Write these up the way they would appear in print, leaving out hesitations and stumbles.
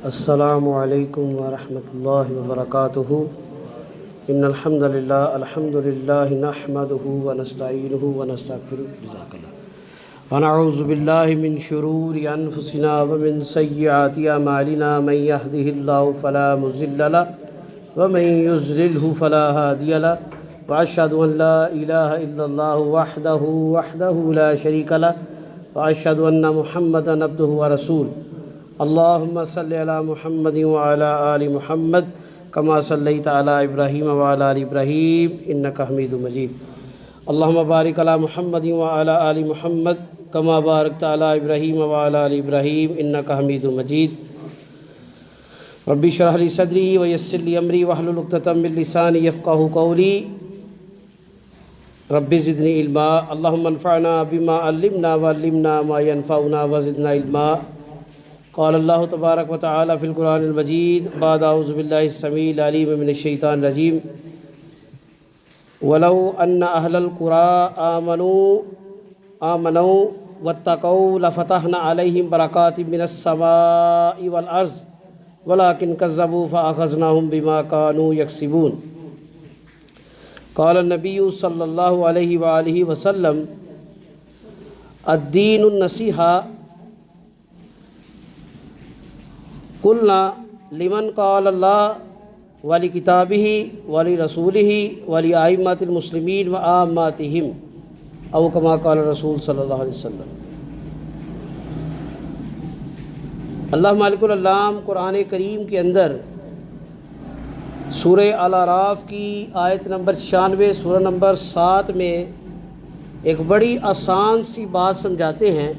السلام علیکم ورحمۃ اللہ وبرکاتہ۔ ان الحمد للہ نحمده ونستعینه ونستغفره جزاک اللہ ونعوذ باللہ من شرور انفسنا ومن سیئات اعمالنا من يهده الله فلا مضل له ومن يضلل فلا هادي له واشهد ان لا الہ الا اللہ وحدہ لا شریک له واشهد ان محمدا عبدہ ورسولہ۔ اللہم صلی علی محمد وعلی آل محمد کما صلیت علی ابراہیم وعلی آل ابراہیم انک حمید مجید۔ اللہم بارک علی محمد وعلی آل محمد کما بارکت علی ابراہیم وعلی آل ابراہیم انک حمید مجید۔ رب اشرح لی صدری ویسر لی امری واحلل عقدۃ من لسانی یفقہوا قولی۔ رب زدنی علما۔ اللہم انفعنا بما علمنا وعلمنا ما ينفعنا وزدنا علما۔ قال اللہ تبارک و تعالی فی القرآن المجید بعد اعوذ باللہ السمیع العلیم من الشیطان الرجیم ولو ان اہل القرى آمنوا واتقوا لفتحنا علیہم برکات من السماء والارض ولکن کذبوا فاخذناہم بما كانوا یکسبون۔ قال النبی صلی اللہ علیہ وآلہ وسلم الدین النصیحہ۔ قلنا لمن قال اللہ ولی کتابہ ولی رسولہ ولی ائمۃ المسلمین و عاماتہم او کما قال رسول صلی اللہ علیہ وسلم۔ اللہ مالک العلام قرآن کریم کے اندر سورہ الاعراف کی آیت نمبر 96 سورہ نمبر 7 میں ایک بڑی آسان سی بات سمجھاتے ہیں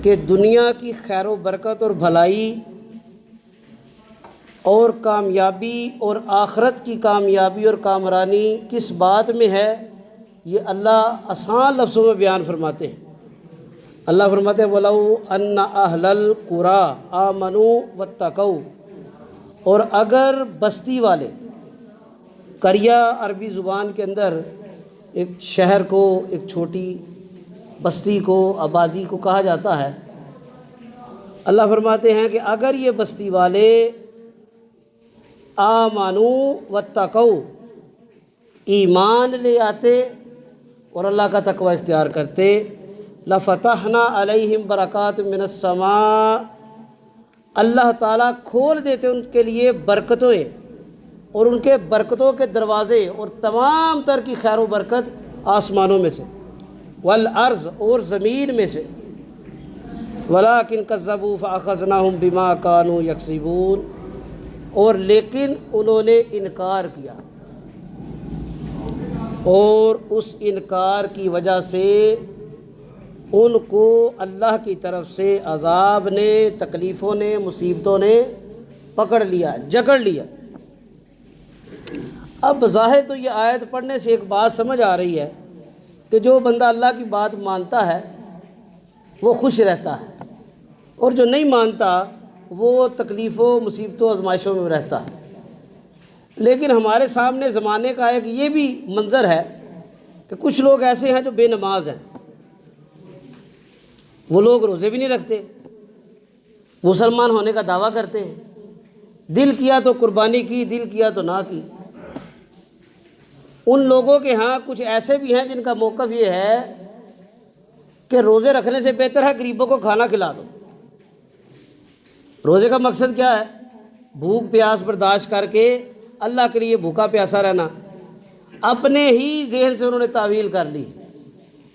کہ دنیا کی خیر و برکت اور بھلائی اور کامیابی اور آخرت کی کامیابی اور کامرانی کس بات میں ہے، یہ اللہ آسان لفظوں میں بیان فرماتے ہیں۔ اللہ فرماتے ہیں وَلَوْ أَنَّ أَهْلَ الْقُرَىٰ آمَنُوا وَاتَّقَوْا، اور اگر بستی والے، قریہ عربی زبان کے اندر ایک شہر کو، ایک چھوٹی بستی کو، آبادی کو کہا جاتا ہے۔ اللہ فرماتے ہیں کہ اگر یہ بستی والے آمنوا واتقوا، ایمان لے آتے اور اللہ کا تقوی اختیار کرتے، لفتحنا علیہم برکات من السماء، اللہ تعالیٰ کھول دیتے ان کے لیے برکتیں اور ان کے برکتوں کے دروازے اور تمام تر کی خیر و برکت آسمانوں میں سے، والارض اور زمین میں سے، ولیکن کذبوا فاخذناہم بما كانوا یکسبون، اور لیکن انہوں نے انکار کیا اور اس انکار کی وجہ سے ان کو اللہ کی طرف سے عذاب نے، تکلیفوں نے، مصیبتوں نے پکڑ لیا، جکڑ لیا۔ اب بظاہر تو یہ آیت پڑھنے سے ایک بات سمجھ آ رہی ہے کہ جو بندہ اللہ کی بات مانتا ہے وہ خوش رہتا ہے، اور جو نہیں مانتا وہ تکلیفوں، مصیبتوں، آزمائشوں میں رہتا ہے۔ لیکن ہمارے سامنے زمانے کا ایک یہ بھی منظر ہے کہ کچھ لوگ ایسے ہیں جو بے نماز ہیں، وہ لوگ روزے بھی نہیں رکھتے، مسلمان ہونے کا دعویٰ کرتے ہیں، دل کیا تو قربانی کی، دل کیا تو نہ کی۔ ان لوگوں کے ہاں کچھ ایسے بھی ہیں جن کا موقف یہ ہے کہ روزے رکھنے سے بہتر ہے غریبوں کو کھانا کھلا دو۔ روزے کا مقصد کیا ہے؟ بھوک پیاس برداشت کر کے اللہ کے لیے بھوکا پیاسا رہنا۔ اپنے ہی ذہن سے انہوں نے تعویل کر لی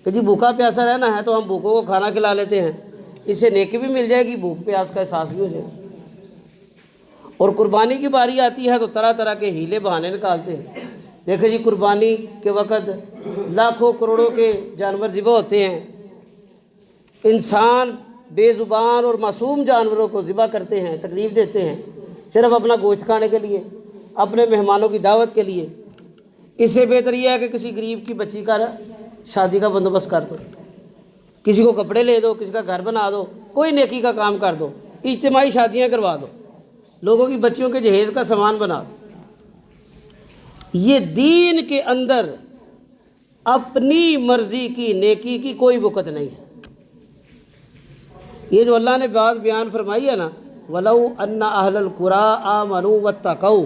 کہ جی بھوکا پیاسا رہنا ہے تو ہم بھوکوں کو کھانا کھلا لیتے ہیں، اس سے نیکی بھی مل جائے گی، بھوک پیاس کا احساس بھی ہو جائے گا۔ اور قربانی کی باری آتی ہے تو طرح طرح کے ہیلے بہانے نکالتے ہیں۔ دیکھیں جی قربانی کے وقت لاکھوں کروڑوں کے جانور ذبح ہوتے ہیں، انسان بے زبان اور معصوم جانوروں کو ذبح کرتے ہیں، تکلیف دیتے ہیں، صرف اپنا گوشت کھانے کے لیے، اپنے مہمانوں کی دعوت کے لیے۔ اس سے بہتر یہ ہے کہ کسی غریب کی بچی کا شادی کا بندوبست کر دو، کسی کو کپڑے لے دو، کسی کا گھر بنا دو، کوئی نیکی کا کام کر دو، اجتماعی شادیاں کروا دو، لوگوں کی بچیوں کے جہیز کا سامان بنا دو۔ یہ دین کے اندر اپنی مرضی کی نیکی کی کوئی وقت نہیں ہے۔ یہ جو اللہ نے بات بیان فرمائی ہے نا ولو ان اہل القریٰ آمنوا واتقوا،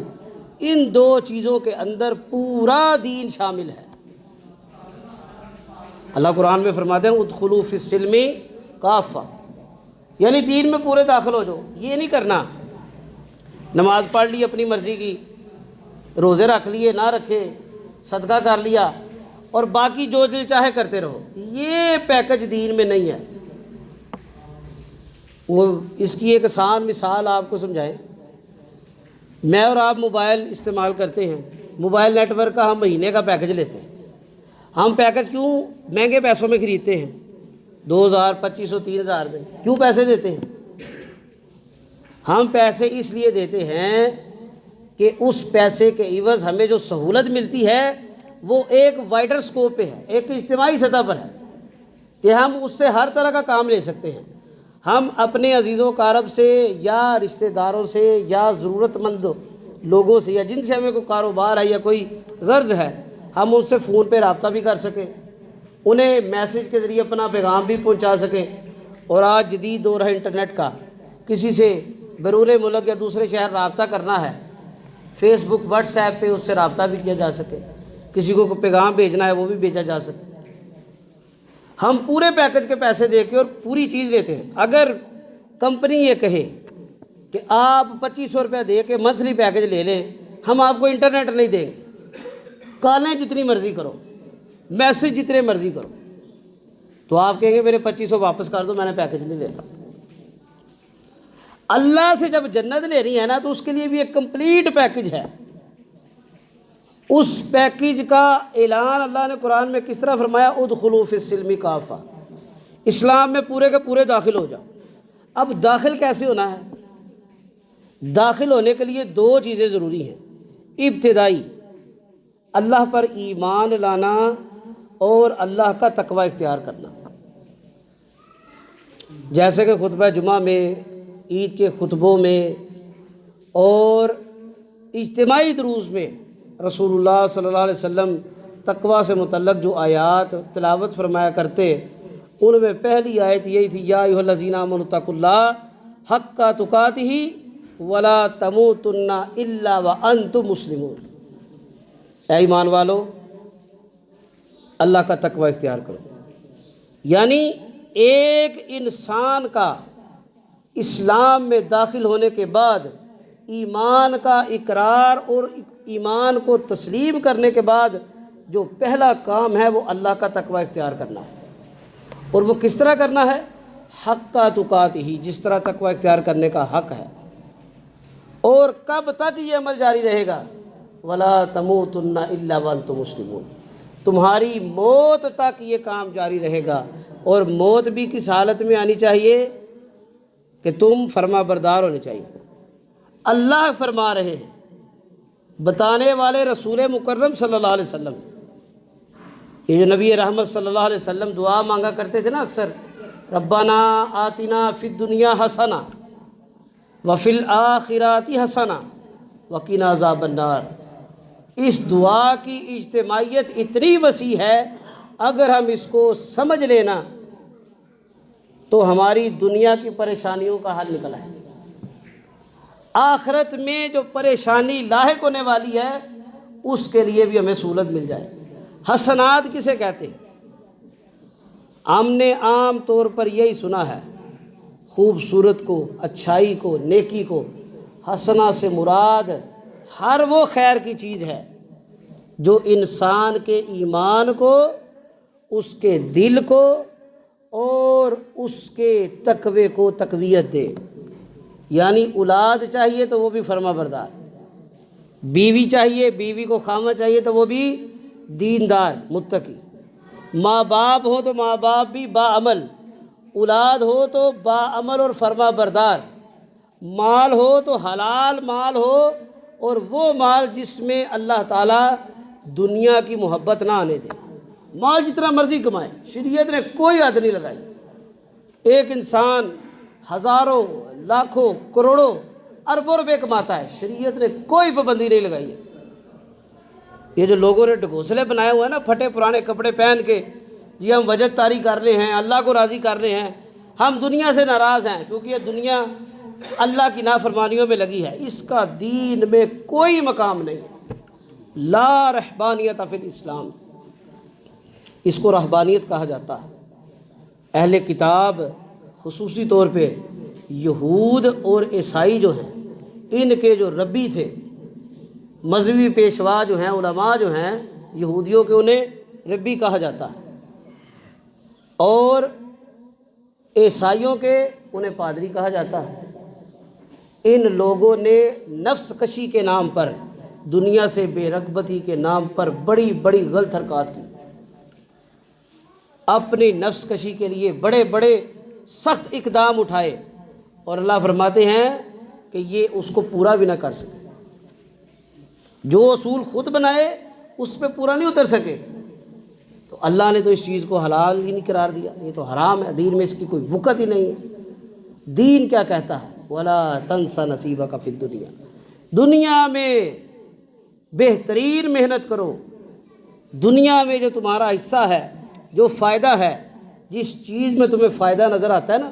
ان دو چیزوں کے اندر پورا دین شامل ہے۔ اللہ قرآن میں فرماتے ہیں ادخلوا فی السلم کافہ، یعنی دین میں پورے داخل ہو جاؤ۔ یہ نہیں کرنا نماز پڑھ لی اپنی مرضی کی، روزے رکھ لیے نہ رکھے، صدقہ کر لیا اور باقی جو دل چاہے کرتے رہو، یہ پیکج دین میں نہیں ہے۔ وہ اس کی ایک آسان مثال آپ کو سمجھائیں۔ میں اور آپ موبائل استعمال کرتے ہیں، موبائل نیٹ ورک کا ہم مہینے کا پیکج لیتے ہیں۔ ہم پیکج کیوں مہنگے پیسوں میں خریدتے ہیں؟ 2000 2500 3000 میں کیوں پیسے دیتے ہیں؟ ہم پیسے اس لیے دیتے ہیں کہ اس پیسے کے عوض ہمیں جو سہولت ملتی ہے وہ ایک وائڈر سکوپ پہ ہے، ایک اجتماعی سطح پر ہے کہ ہم اس سے ہر طرح کا کام لے سکتے ہیں۔ ہم اپنے عزیز و اقارب سے یا رشتہ داروں سے یا ضرورت مند لوگوں سے یا جن سے ہمیں کوئی کاروبار ہے یا کوئی غرض ہے، ہم ان سے فون پہ رابطہ بھی کر سکیں، انہیں میسج کے ذریعے اپنا پیغام بھی پہنچا سکیں۔ اور آج جدید دور ہے انٹرنیٹ کا، کسی سے بیرون ملک یا دوسرے شہر رابطہ کرنا ہے، فیس بک واٹس ایپ پہ اس سے رابطہ بھی کیا جا سکے، کسی کو کوئی پیغام بھیجنا ہے وہ بھی بھیجا جا سکے۔ ہم پورے پیکج کے پیسے دے کے اور پوری چیز لیتے ہیں۔ اگر کمپنی یہ کہے کہ آپ 2500 روپے دے کے منتھلی پیکج لے لیں، ہم آپ کو انٹرنیٹ نہیں دیں گے، کالیں جتنی مرضی کرو، میسج جتنے مرضی کرو، تو آپ کہیں گے میرے 2500 واپس کر دو، میں نے پیکج نہیں لینا۔ اللہ سے جب جنت لینی ہے نا تو اس کے لیے بھی ایک کمپلیٹ پیکج ہے۔ اس پیکج کا اعلان اللہ نے قرآن میں کس طرح فرمایا؟ ادخلوا فی السلم کافہ، اسلام میں پورے کے پورے داخل ہو جاؤ۔ اب داخل کیسے ہونا ہے؟ داخل ہونے کے لیے دو چیزیں ضروری ہیں۔ ابتدائی اللہ پر ایمان لانا اور اللہ کا تقوی اختیار کرنا۔ جیسے کہ خطبہ جمعہ میں، عید کے خطبوں میں اور اجتماعی دروس میں رسول اللہ صلی اللہ علیہ وسلم تقوی سے متعلق جو آیات تلاوت فرمایا کرتے، ان میں پہلی آیت یہی تھی، یا ایھا الذین آمنوا اتقوا اللہ حق تقاتہ ولا تموتن الا وانتم مسلمون۔ اے ایمان والو، اللہ کا تقوی اختیار کرو۔ یعنی ایک انسان کا اسلام میں داخل ہونے کے بعد ایمان کا اقرار اور ایمان کو تسلیم کرنے کے بعد جو پہلا کام ہے وہ اللہ کا تقوی اختیار کرنا ہے۔ اور وہ کس طرح کرنا ہے؟ حق تقاتہ، جس طرح تقوی اختیار کرنے کا حق ہے۔ اور کب تک یہ عمل جاری رہے گا؟ ولا تموتن الا وانتم مسلمون، تمہاری موت تک یہ کام جاری رہے گا۔ اور موت بھی کس حالت میں آنی چاہیے؟ کہ تم فرما بردار ہونے چاہیے۔ اللہ فرما رہے ہیں، بتانے والے رسول مکرم صلی اللہ علیہ وسلم، یہ جو نبی رحمت صلی اللہ علیہ وسلم دعا مانگا کرتے تھے نا اکثر، ربنا آتنا فی الدنیا حسنہ وفی الآخرات حسنہ وقنا عذاب النار، اس دعا کی اجتماعیت اتنی وسیع ہے، اگر ہم اس کو سمجھ لینا تو ہماری دنیا کی پریشانیوں کا حل نکلا ہے۔ آخرت میں جو پریشانی لاحق ہونے والی ہے اس کے لیے بھی ہمیں سہولت مل جائے۔ حسنات کسے کہتے ہیں؟ ہم نے عام طور پر یہی سنا ہے، خوبصورت کو، اچھائی کو، نیکی کو۔ حسنہ سے مراد ہر وہ خیر کی چیز ہے جو انسان کے ایمان کو، اس کے دل کو اور اس کے تقوی کو تقویت دے۔ یعنی اولاد چاہیے تو وہ بھی فرما بردار، بیوی چاہیے، بیوی کو خامہ چاہیے تو وہ بھی دیندار متقی، ماں باپ ہو تو ماں باپ بھی باعمل، اولاد ہو تو باعمل اور فرما بردار، مال ہو تو حلال مال ہو اور وہ مال جس میں اللہ تعالیٰ دنیا کی محبت نہ آنے دے۔ مال جتنا مرضی کمائے، شریعت نے کوئی حد نہیں لگائی۔ ایک انسان ہزاروں، لاکھوں، کروڑوں، اربوں روپے کماتا ہے، شریعت نے کوئی پابندی نہیں لگائی ہے۔ یہ جو لوگوں نے ڈھکوسلے بنائے ہوئے ہیں نا، پھٹے پرانے کپڑے پہن کے، جی ہم وجد طاری کر رہے ہیں، اللہ کو راضی کر رہے ہیں، ہم دنیا سے ناراض ہیں کیونکہ یہ دنیا اللہ کی نافرمانیوں میں لگی ہے، اس کا دین میں کوئی مقام نہیں۔ لا رہبانیت فی الاسلام، اس کو رہبانیت کہا جاتا ہے۔ اہل کتاب خصوصی طور پہ یہود اور عیسائی جو ہیں، ان کے جو ربی تھے، مذہبی پیشوا جو ہیں، علماء جو ہیں یہودیوں کے، انہیں ربی کہا جاتا ہے، اور عیسائیوں کے انہیں پادری کہا جاتا ہے۔ ان لوگوں نے نفس کشی کے نام پر، دنیا سے بے رغبتی کے نام پر بڑی بڑی غلط حرکات کی، اپنی نفس کشی کے لیے بڑے بڑے سخت اقدام اٹھائے، اور اللہ فرماتے ہیں کہ یہ اس کو پورا بھی نہ کر سکے۔ جو اصول خود بنائے اس پہ پورا نہیں اتر سکے، تو اللہ نے تو اس چیز کو حلال ہی نہیں قرار دیا، یہ تو حرام ہے، دین میں اس کی کوئی وقت ہی نہیں ہے۔ دین کیا کہتا ہے؟ وَلَا تَنْسَ نَصِيبَكَ فِي الدُّنْيَا، دنیا میں بہترین محنت کرو، دنیا میں جو تمہارا حصہ ہے، جو فائدہ ہے، جس چیز میں تمہیں فائدہ نظر آتا ہے نا،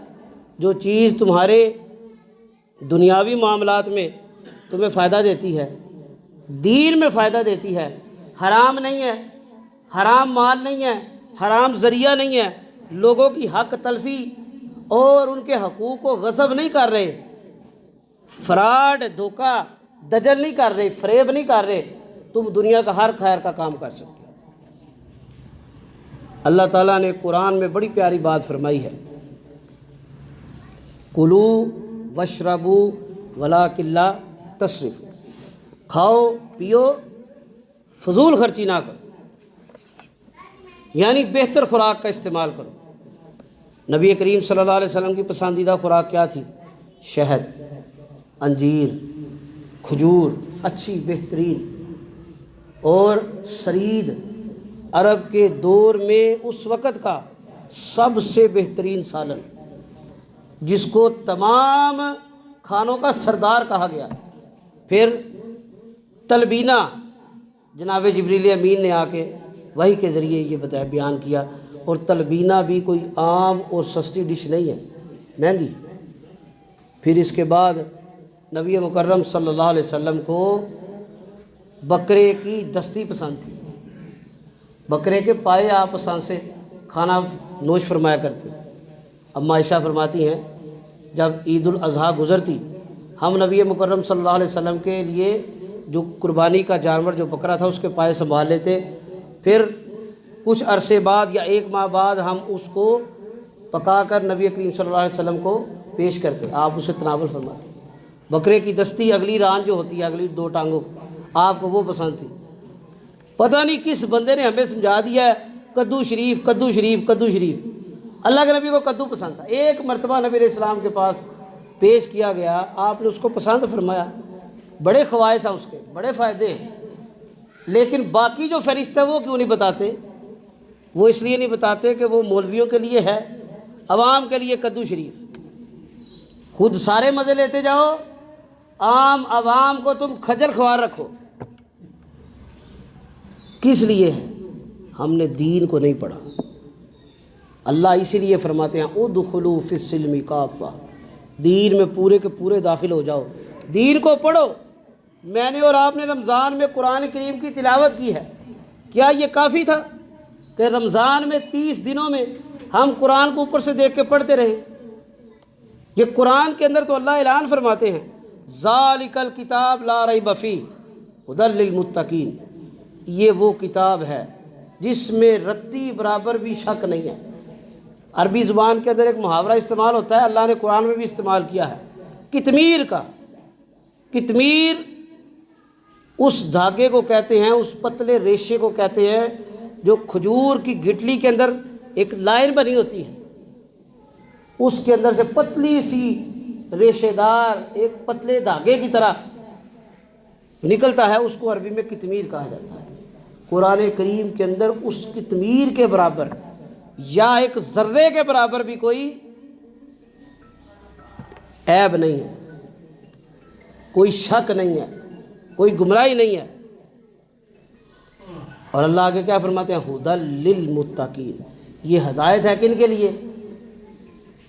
جو چیز تمہارے دنیاوی معاملات میں تمہیں فائدہ دیتی ہے، دین میں فائدہ دیتی ہے، حرام نہیں ہے، حرام مال نہیں ہے، حرام ذریعہ نہیں ہے، لوگوں کی حق تلفی اور ان کے حقوق کو غصب نہیں کر رہے، فراڈ دھوکہ دجل نہیں کر رہے، فریب نہیں کر رہے، تم دنیا کا ہر خیر کا کام کر سکتے ہو۔ اللہ تعالیٰ نے قرآن میں بڑی پیاری بات فرمائی ہے، کلو وشربو ولیکن لا تسرفوا، کھاؤ پیو فضول خرچی نہ کرو، یعنی بہتر خوراک کا استعمال کرو۔ نبی کریم صلی اللہ علیہ وسلم کی پسندیدہ خوراک کیا تھی؟ شہد، انجیر، کھجور، اچھی بہترین، اور سرید، عرب کے دور میں اس وقت کا سب سے بہترین سالن، جس کو تمام کھانوں کا سردار کہا گیا۔ پھر تلبینہ، جناب جبریل امین نے آ کے وحی کے ذریعے یہ بتایا، بیان کیا، اور تلبینہ بھی کوئی عام اور سستی ڈش نہیں ہے، مہنگی۔ پھر اس کے بعد نبی مکرم صلی اللہ علیہ وسلم کو بکرے کی دستی پسند تھی، بکرے کے پائے آپ پسند سے کھانا نوش فرمایا کرتے۔ اما عائشہ فرماتی ہیں جب عید الاضحیٰ گزرتی، ہم نبی مکرم صلی اللہ علیہ وسلم کے لیے جو قربانی کا جانور جو بکرا تھا اس کے پائے سنبھال لیتے، پھر کچھ عرصے بعد یا ایک ماہ بعد ہم اس کو پکا کر نبی کریم صلی اللہ علیہ وسلم کو پیش کرتے، آپ اسے تناول فرماتے۔ بکرے کی دستی، اگلی ران جو ہوتی ہے، اگلی دو ٹانگوں، آپ کو وہ پسند تھی۔ پتہ نہیں کس بندے نے ہمیں سمجھا دیا ہے کدو شریف، کدو شریف، کدو شریف۔ اللہ کے نبی کو کدو پسند تھا، ایک مرتبہ نبی علیہ السلام کے پاس پیش کیا گیا، آپ نے اس کو پسند فرمایا، بڑے خواہش ہیں اس کے، بڑے فائدے ہیں، لیکن باقی جو فہرست ہے وہ کیوں نہیں بتاتے؟ وہ اس لیے نہیں بتاتے کہ وہ مولویوں کے لیے ہے، عوام کے لیے کدو شریف، خود سارے مزے لیتے جاؤ، عام عوام کو تم کھجل خوار رکھو۔ کس لیے ہے؟ ہم نے دین کو نہیں پڑھا۔ اللہ اسی لیے فرماتے ہیں ادخلوا فی السلم کافہ، دین میں پورے کے پورے داخل ہو جاؤ، دین کو پڑھو۔ میں نے اور آپ نے رمضان میں قرآن کریم کی تلاوت کی ہے، کیا یہ کافی تھا کہ رمضان میں 30 دنوں میں ہم قرآن کو اوپر سے دیکھ کے پڑھتے رہے؟ یہ قرآن کے اندر تو اللہ اعلان فرماتے ہیں ذالک الکتاب لا ریب فیہ ھدی للمتقین، یہ وہ کتاب ہے جس میں رتی برابر بھی شک نہیں ہے۔ عربی زبان کے اندر ایک محاورہ استعمال ہوتا ہے، اللہ نے قرآن میں بھی استعمال کیا ہے، کتمیر کا۔ کتمیر اس دھاگے کو کہتے ہیں، اس پتلے ریشے کو کہتے ہیں جو کھجور کی گٹلی کے اندر ایک لائن بنی ہوتی ہے، اس کے اندر سے پتلی سی ریشے دار ایک پتلے دھاگے کی طرح نکلتا ہے، اس کو عربی میں کتمیر کہا جاتا ہے۔ قرآن کریم کے اندر اس کتمیر کے برابر یا ایک ذرے کے برابر بھی کوئی عیب نہیں ہے، کوئی شک نہیں ہے، کوئی گمراہی نہیں ہے۔ اور اللہ آگے کیا فرماتے ہیں ھدی للمتقین، یہ ہدایت ہے کن کے لیے؟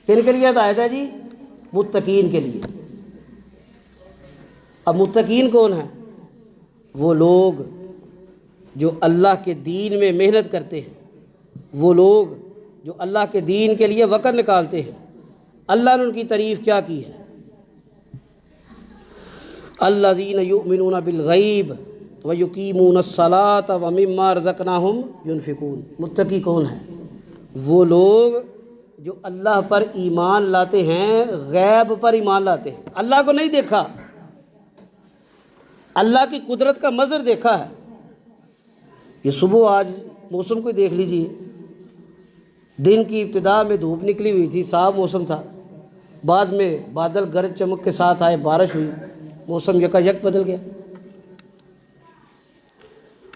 کن کے لیے ہدایت ہے جی؟ متقین کے لیے۔ اب متقین کون ہیں؟ وہ لوگ جو اللہ کے دین میں محنت کرتے ہیں، وہ لوگ جو اللہ کے دین کے لیے وقت نکالتے ہیں۔ اللہ نے ان کی تعریف کیا کی ہے؟ الذین یؤمنون بالغیب ویقیمون الصلاۃ ومما رزقناہم ینفقون۔ متقی کون ہیں؟ وہ لوگ جو اللہ پر ایمان لاتے ہیں، غیب پر ایمان لاتے ہیں، اللہ کو نہیں دیکھا، اللہ کی قدرت کا منظر دیکھا ہے۔ یہ صبح آج موسم کو دیکھ لیجئے، دن کی ابتدا میں دھوپ نکلی ہوئی تھی، صاف موسم تھا، بعد میں بادل گرج چمک کے ساتھ آئے، بارش ہوئی، موسم یکا یک بدل گیا۔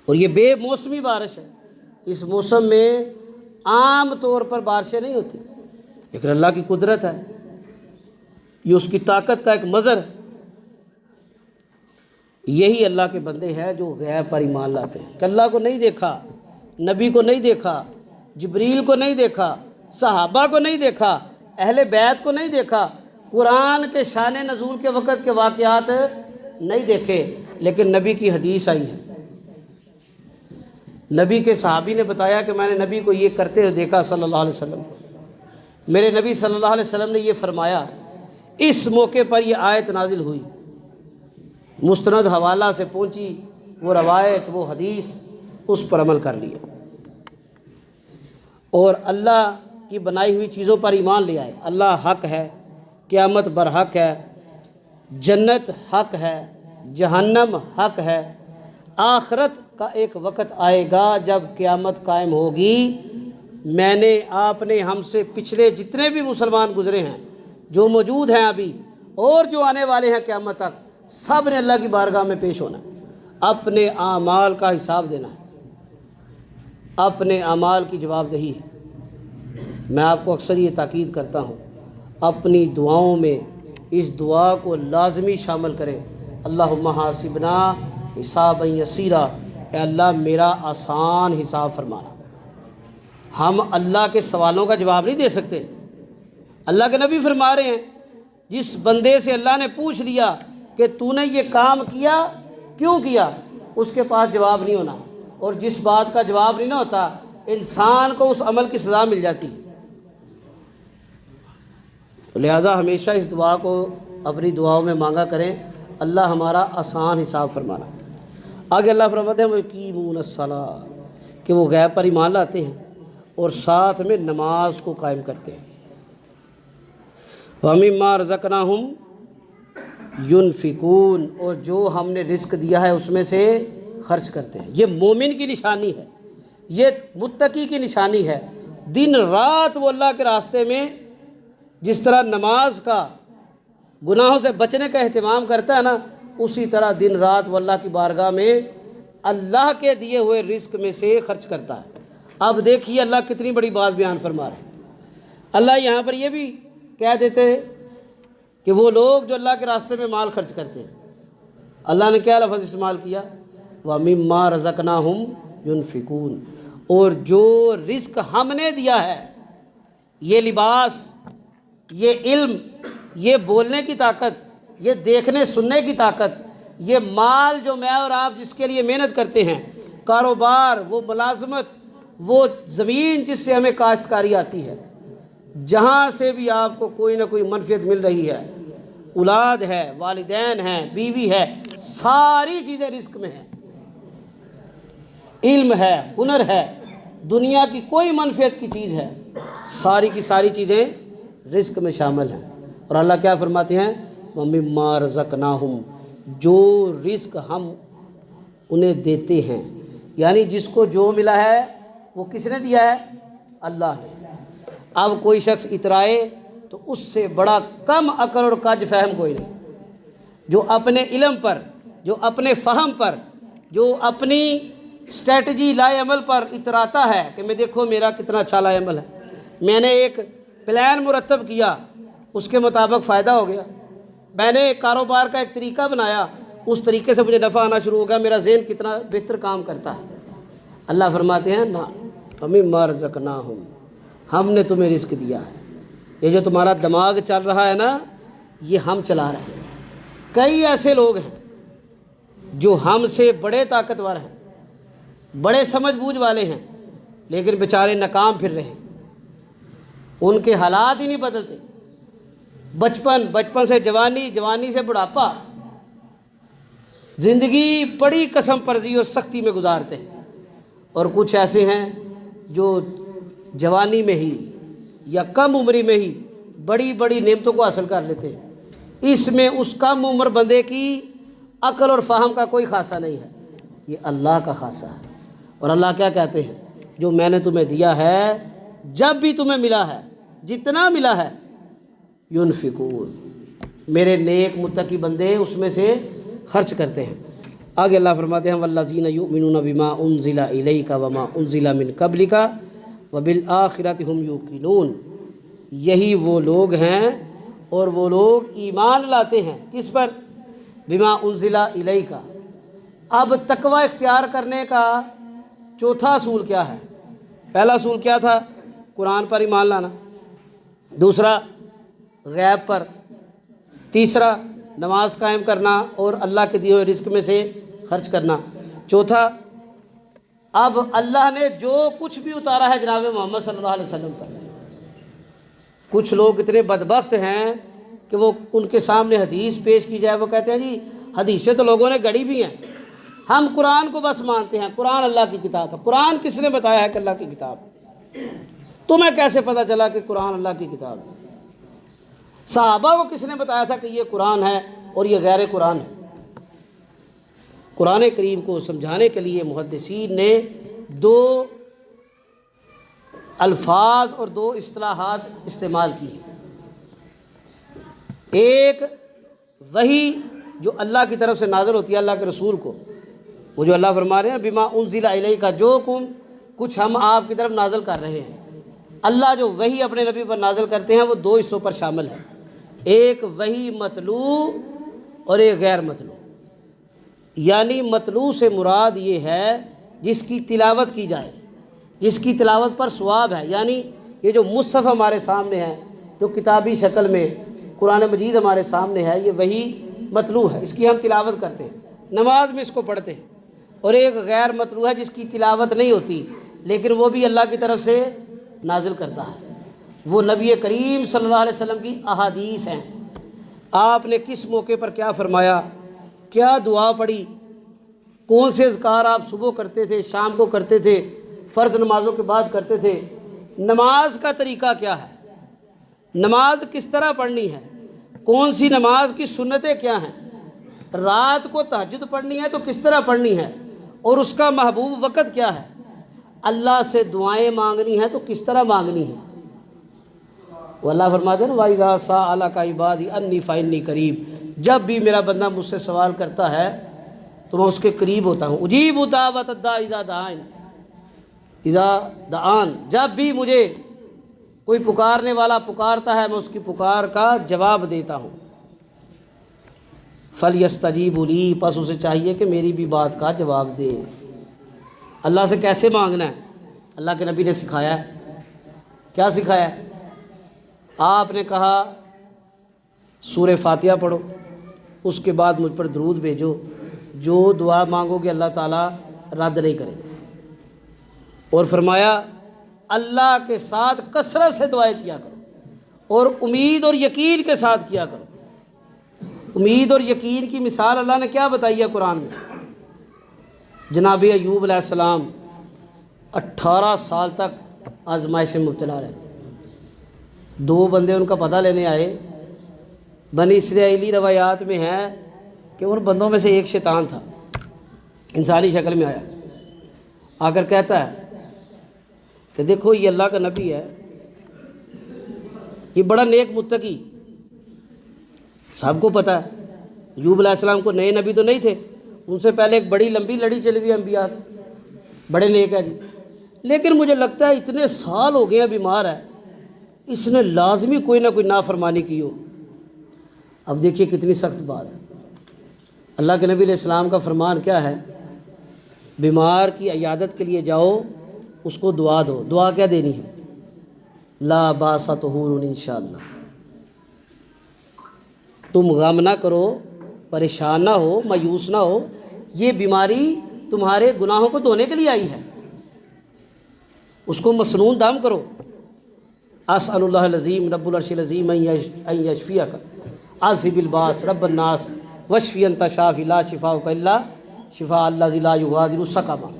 اور یہ بے موسمی بارش ہے۔ اس موسم میں عام طور پر بارشیں نہیں ہوتی، لیکن اللہ کی قدرت ہے، یہ اس کی طاقت کا ایک مظہر ہے۔ یہی اللہ کے بندے ہیں جو غیب پر ایمان لاتے ہیں کہ اللہ کو نہیں دیکھا، نبی کو نہیں دیکھا، جبریل کو نہیں دیکھا، صحابہ کو نہیں دیکھا، اہل بیت کو نہیں دیکھا، قرآن کے شان نزول کے وقت کے واقعات نہیں دیکھے، لیکن نبی کی حدیث آئی ہے۔ نبی کے صحابی نے بتایا کہ میں نے نبی کو یہ کرتے ہوئے دیکھا صلی اللہ علیہ وسلم، میرے نبی صلی اللہ علیہ وسلم نے یہ فرمایا، اس موقع پر یہ آیت نازل ہوئی، مستند حوالہ سے پہنچی وہ روایت، وہ حدیث، اس پر عمل کر لیا اور اللہ کی بنائی ہوئی چیزوں پر ایمان لے آئے۔ اللہ حق ہے، قیامت برحق ہے، جنت حق ہے، جہنم حق ہے، آخرت کا ایک وقت آئے گا جب قیامت قائم ہوگی۔ میں نے، آپ نے، ہم سے پچھلے جتنے بھی مسلمان گزرے ہیں، جو موجود ہیں ابھی اور جو آنے والے ہیں قیامت تک، سب نے اللہ کی بارگاہ میں پیش ہونا ہے، اپنے اعمال کا حساب دینا ہے، اپنے اعمال کی جواب دہی ہے۔ میں آپ کو اکثر یہ تاکید کرتا ہوں، اپنی دعاؤں میں اس دعا کو لازمی شامل کریں، اللہم حاسبنا حسابا یسیرا، اے اللہ میرا آسان حساب فرمانا۔ ہم اللہ کے سوالوں کا جواب نہیں دے سکتے۔ اللہ کے نبی فرما رہے ہیں، جس بندے سے اللہ نے پوچھ لیا کہ تو نے یہ کام کیا کیوں کیا، اس کے پاس جواب نہیں ہونا، اور جس بات کا جواب نہیں نہ ہوتا، انسان کو اس عمل کی سزا مل جاتی۔ لہذا ہمیشہ اس دعا کو اپنی دعاؤں میں مانگا کریں، اللہ ہمارا آسان حساب فرمانا۔ آگے اللہ فرماتے ہیں وَيُقِيمُونَ الصَّلَاةَ، کہ وہ غیب پر ایمان لاتے ہیں اور ساتھ میں نماز کو قائم کرتے ہیں۔ وَمِمَّا رَزَقْنَاهُمْ يُنْفِقُونَ، اور جو ہم نے رزق دیا ہے اس میں سے خرچ کرتے ہیں۔ یہ مومن کی نشانی ہے، یہ متقی کی نشانی ہے۔ دن رات وہ اللہ کے راستے میں جس طرح نماز کا، گناہوں سے بچنے کا اہتمام کرتا ہے نا، اسی طرح دن رات وہ اللہ کی بارگاہ میں اللہ کے دیے ہوئے رزق میں سے خرچ کرتا ہے۔ اب دیکھیے اللہ کتنی بڑی بات بیان فرما رہے ہیں۔ اللہ یہاں پر یہ بھی کہہ دیتے ہیں کہ وہ لوگ جو اللہ کے راستے میں مال خرچ کرتے ہیں، اللہ نے کیا لفظ استعمال کیا؟ وَمِمَّا رَزَقْنَاهُمْ يُنْفِقُونَ، اور جو رزق ہم نے دیا ہے، یہ لباس، یہ علم، یہ بولنے کی طاقت، یہ دیکھنے سننے کی طاقت، یہ مال جو میں اور آپ جس کے لیے محنت کرتے ہیں، کاروبار، وہ ملازمت، وہ زمین جس سے ہمیں کاشتکاری آتی ہے، جہاں سے بھی آپ کو کوئی نہ کوئی منفعت مل رہی ہے، اولاد ہے، والدین ہیں، بیوی ہے، ساری چیزیں رزق میں ہیں۔ علم ہے، ہنر ہے، دنیا کی کوئی منفعت کی چیز ہے، ساری کی ساری چیزیں رزق میں شامل ہیں۔ اور اللہ کیا فرماتے ہیں؟ وَمِمَّا رَزَقْنَاهُمْ، جو رزق ہم انہیں دیتے ہیں، یعنی جس کو جو ملا ہے وہ کس نے دیا ہے؟ اللہ نے۔ اب کوئی شخص اترائے تو اس سے بڑا کم عقل اور کج فہم کوئی نہیں، جو اپنے علم پر، جو اپنے فہم پر، جو اپنی اسٹریٹجی لائے عمل پر اتراتا ہے کہ میں دیکھو میرا کتنا اچھا لائے عمل ہے، میں نے ایک پلان مرتب کیا، اس کے مطابق فائدہ ہو گیا، میں نے ایک کاروبار کا ایک طریقہ بنایا، اس طریقے سے مجھے نفع آنا شروع ہو گیا، میرا ذہن کتنا بہتر کام کرتا ہے۔ اللہ فرماتے ہیں نا، وَمِمَّا رَزَقْنَاهُمْ، ہم نے تمہیں رزق دیا ہے۔ یہ جو تمہارا دماغ چل رہا ہے نا، یہ ہم چلا رہے ہیں۔ کئی ایسے لوگ ہیں جو ہم سے بڑے طاقتور ہیں، بڑے سمجھ بوجھ والے ہیں، لیکن بیچارے ناکام پھر رہے ہیں، ان کے حالات ہی نہیں بدلتے۔ بچپن سے جوانی، جوانی سے بڑھاپا، زندگی بڑی قسم پرزی اور سختی میں گزارتے ہیں۔ اور کچھ ایسے ہیں جو جوانی میں ہی یا کم عمری میں ہی بڑی بڑی نعمتوں کو حاصل کر لیتے ہیں۔ اس میں اس کم عمر بندے کی عقل اور فہم کا کوئی خاصہ نہیں ہے، یہ اللہ کا خاصہ ہے۔ اور اللہ کیا کہتے ہیں؟ جو میں نے تمہیں دیا ہے، جب بھی تمہیں ملا ہے، جتنا ملا ہے، ينفقون، میرے نیک متقی بندے اس میں سے خرچ کرتے ہیں۔ آگے اللہ فرماتے ہیں والذین یؤمنون بما انزل الیک وما انزل من قبلک وبالآخرۃ ھم یوقنون، یہی وہ لوگ ہیں اور وہ لوگ ایمان لاتے ہیں کس پر؟ بما انزل الیک۔ اب تقوی اختیار کرنے کا چوتھا اصول کیا ہے؟ پہلا اصول کیا تھا؟ قرآن پر ایمان لانا، دوسرا غیب پر، تیسرا نماز قائم کرنا اور اللہ کے دیے ہوئے رزق میں سے خرچ کرنا، چوتھا اب اللہ نے جو کچھ بھی اتارا ہے جناب محمد صلی اللہ علیہ وسلم پر۔ کچھ لوگ اتنے بدبخت ہیں کہ وہ ان کے سامنے حدیث پیش کی جائے، وہ کہتے ہیں جی حدیثیں تو لوگوں نے گڑھی بھی ہیں، ہم قرآن کو بس مانتے ہیں، قرآن اللہ کی کتاب ہے۔ قرآن کس نے بتایا ہے کہ اللہ کی کتاب ہے؟ تمہیں کیسے پتہ چلا کہ قرآن اللہ کی کتاب ہے؟ صحابہ کو کس نے بتایا تھا کہ یہ قرآن ہے اور یہ غیر قرآن ہے؟ قرآن کریم کو سمجھانے کے لیے محدثین نے دو الفاظ اور دو اصطلاحات استعمال کی ہیں۔ ایک وحی جو اللہ کی طرف سے نازل ہوتی ہے اللہ کے رسول کو، وہ جو اللہ فرما رہے ہیں بما انزل الیک، جو کچھ ہم آپ کی طرف نازل کر رہے ہیں۔ اللہ جو وحی اپنے نبی پر نازل کرتے ہیں وہ دو حصوں پر شامل ہے، ایک وحی مطلوع اور ایک غیر مطلوع۔ یعنی مطلوع سے مراد یہ ہے جس کی تلاوت کی جائے، جس کی تلاوت پر ثواب ہے۔ یعنی یہ جو مصحف ہمارے سامنے ہے، جو کتابی شکل میں قرآن مجید ہمارے سامنے ہے، یہ وحی مطلوع ہے، اس کی ہم تلاوت کرتے ہیں، نماز میں اس کو پڑھتے ہیں۔ اور ایک غیر مطلوع ہے جس کی تلاوت نہیں ہوتی لیکن وہ بھی اللہ کی طرف سے نازل کرتا ہے، وہ نبی کریم صلی اللہ علیہ وسلم کی احادیث ہیں۔ آپ نے کس موقع پر کیا فرمایا، کیا دعا پڑھی، کون سے اذکار آپ صبح کرتے تھے، شام کو کرتے تھے، فرض نمازوں کے بعد کرتے تھے، نماز کا طریقہ کیا ہے، نماز کس طرح پڑھنی ہے، کون سی نماز کی سنتیں کیا ہیں، رات کو تہجد پڑھنی ہے تو کس طرح پڑھنی ہے، اور اس کا محبوب وقت کیا ہے، اللہ سے دعائیں مانگنی ہے تو کس طرح مانگنی ہے۔ وہ اللہ فرماتے ہیں وَإِذَا سَأَلَكَ عِبَادِي عَنِّي فَإِنِّي قَرِيبٌ، جب بھی میرا بندہ مجھ سے سوال کرتا ہے تو میں اس کے قریب ہوتا ہوں۔ اجیب دعوت الداعی اذا دعان، جب بھی مجھے کوئی پکارنے والا پکارتا ہے میں اس کی پکار کا جواب دیتا ہوں۔ فَلْيَسْتَجِيبُوا لِي، پس اسے چاہیے کہ میری بھی بات کا جواب دے۔ اللہ سے کیسے مانگنا ہے؟ اللہ کے نبی نے سکھایا ہے۔ کیا سکھایا ہے؟ آپ نے کہا سورہ فاتحہ پڑھو، اس کے بعد مجھ پر درود بھیجو، جو دعا مانگو گے اللہ تعالیٰ رد نہیں کرے گا۔ اور فرمایا اللہ کے ساتھ کثرت سے دعائیں کیا کرو اور امید اور یقین کے ساتھ کیا کرو۔ امید اور یقین کی مثال اللہ نے کیا بتائی ہے قرآن میں؟ جناب ایوب علیہ السلام 18 سال تک آزمائش میں مبتلا رہے، دو بندے ان کا پتہ لینے آئے۔ بنی اسرائیلی روایات میں ہے کہ ان بندوں میں سے ایک شیطان تھا، انسانی شکل میں آیا، آ کر کہتا ہے کہ دیکھو یہ اللہ کا نبی ہے، یہ بڑا نیک متقی، سب کو پتہ ہے ایوب علیہ السلام کو نئے نبی تو نہیں تھے، ان سے پہلے ایک بڑی لمبی لڑی چلی ہوئی انبیاء بڑے نیک ہے جی، لیکن مجھے لگتا ہے اتنے سال ہو گئے ہیں بیمار ہے، اس نے لازمی کوئی نہ کوئی نافرمانی کی ہو۔ اب دیکھیے کتنی سخت بات ہے۔ اللہ کے نبی علیہ السلام کا فرمان کیا ہے؟ بیمار کی عیادت کے لیے جاؤ، اس کو دعا دو۔ دعا کیا دینی ہے؟ لا باس طہور انشاءاللہ، تم غم نہ کرو، پریشان نہ ہو، مایوس نہ ہو، یہ بیماری تمہارے گناہوں کو دھونے کے لیے آئی ہے، اس کو مسنون دام کرو۔ اسأل اللہ العظیم رب العرش العظیم ان یشفیک عاذب الباس رب الناس واشفی انت شافی لا شفاء الا شفاء الذی لا یغادر سقما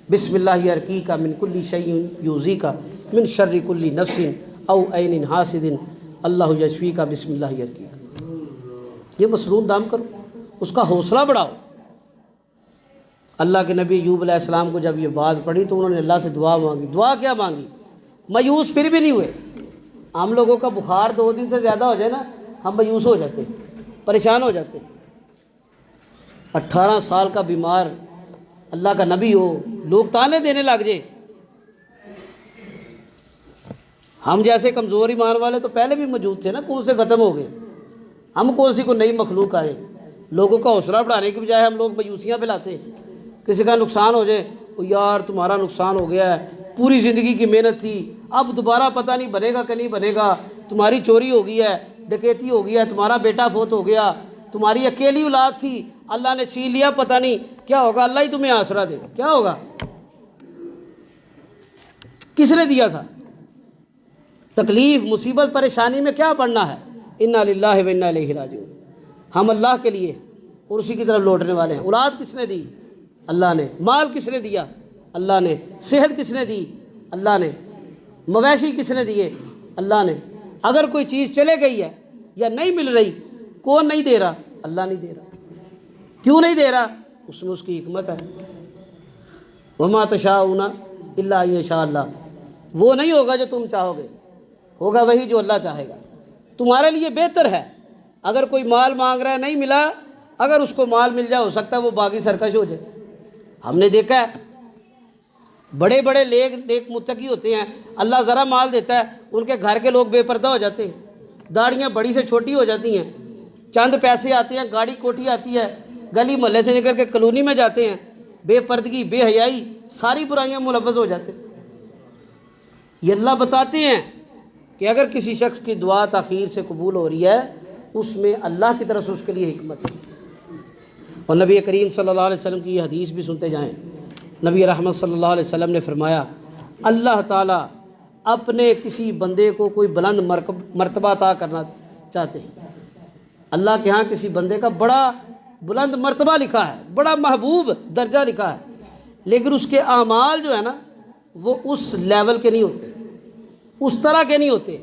بسم اللہ یرقیک من کل شیء یؤذیک من شر کل نفس او عین حاسد اللہ یشفیک بسم اللہ یرقیک۔ یہ مسنون دام کرو، اس کا حوصلہ بڑھاؤ۔ اللہ کے نبی ایوب علیہ السلام کو جب یہ بات پڑھی تو انہوں نے اللہ سے دعا مانگی۔ دعا کیا مانگی؟ مایوس پھر بھی نہیں ہوئے۔ ہم لوگوں کا بخار 2 دن سے زیادہ ہو جائے نا، ہم مایوس ہو جاتے ہیں، پریشان ہو جاتے ہیں۔ 18 سال کا بیمار اللہ کا نبی ہو، لوگ تانے دینے لگ جائے۔ ہم جیسے کمزور ایمان والے تو پہلے بھی موجود تھے نا، کون سے ختم ہو گئے؟ ہم کون سی کوئی نئی مخلوق آئے؟ لوگوں کا حوصلہ بڑھانے کے بجائے ہم لوگ مایوسیاں پھیلاتے ہیں۔ کسی کا نقصان ہو جائے، او یار تمہارا نقصان ہو گیا ہے، پوری زندگی کی محنت تھی، اب دوبارہ پتہ نہیں بنے گا کہ نہیں بنے گا، تمہاری چوری ہو گئی ہے، ڈکیتی ہو گئی ہے، تمہارا بیٹا فوت ہو گیا، تمہاری اکیلی اولاد تھی، اللہ نے چھین لیا، پتہ نہیں کیا ہوگا، اللہ ہی تمہیں آسرا دے، کیا ہوگا؟ کس نے دیا تھا؟ تکلیف مصیبت پریشانی میں کیا پڑنا ہے؟ انا للہ و انا الیہ راجعون۔ ہم اللہ کے لیے اور اسی کی طرف لوٹنے والے ہیں۔ اولاد کس نے دی؟ اللہ نے۔ مال کس نے دیا؟ اللہ نے۔ صحت کس نے دی؟ اللہ نے۔ مویشی کس نے دیے؟ اللہ نے۔ اگر کوئی چیز چلے گئی ہے یا نہیں مل رہی، کون نہیں دے رہا؟ اللہ نہیں دے رہا۔ کیوں نہیں دے رہا؟ اس میں اس کی حکمت ہے۔ وما تشاءون الا ان یشاء اللہ۔ وہ نہیں ہوگا جو تم چاہو گے، ہوگا وہی جو اللہ چاہے گا۔ تمہارے لیے بہتر ہے۔ اگر کوئی مال مانگ رہا ہے نہیں ملا، اگر اس کو مال مل جائے، ہو سکتا ہے وہ باغی سرکش ہو جائے۔ ہم نے دیکھا ہے بڑے بڑے نیک متقی ہوتے ہیں، اللہ ذرا مال دیتا ہے، ان کے گھر کے لوگ بے پردہ ہو جاتے ہیں، داڑیاں بڑی سے چھوٹی ہو جاتی ہیں، چند پیسے آتے ہیں، گاڑی کوٹھی آتی ہے، گلی محلے سے نکل کے کالونی میں جاتے ہیں، بے پردگی بے حیائی ساری برائیاں ملوث ہو جاتے ہیں۔ یہ اللہ بتاتے ہیں کہ اگر کسی شخص کی دعا تاخیر سے قبول ہو رہی ہے، اس میں اللہ کی طرف سے اس کے لیے حکمت ہے۔ اور نبی کریم صلی اللہ علیہ وسلم کی یہ حدیث بھی سنتے جائیں۔ نبی رحمت صلی اللہ علیہ وسلم نے فرمایا، اللہ تعالیٰ اپنے کسی بندے کو کوئی بلند مرتبہ عطا کرنا چاہتے ہیں۔ اللہ کے ہاں کسی بندے کا بڑا بلند مرتبہ لکھا ہے، بڑا محبوب درجہ لکھا ہے، لیکن اس کے اعمال جو ہے نا وہ اس لیول کے نہیں ہوتے، اس طرح کے نہیں ہوتے۔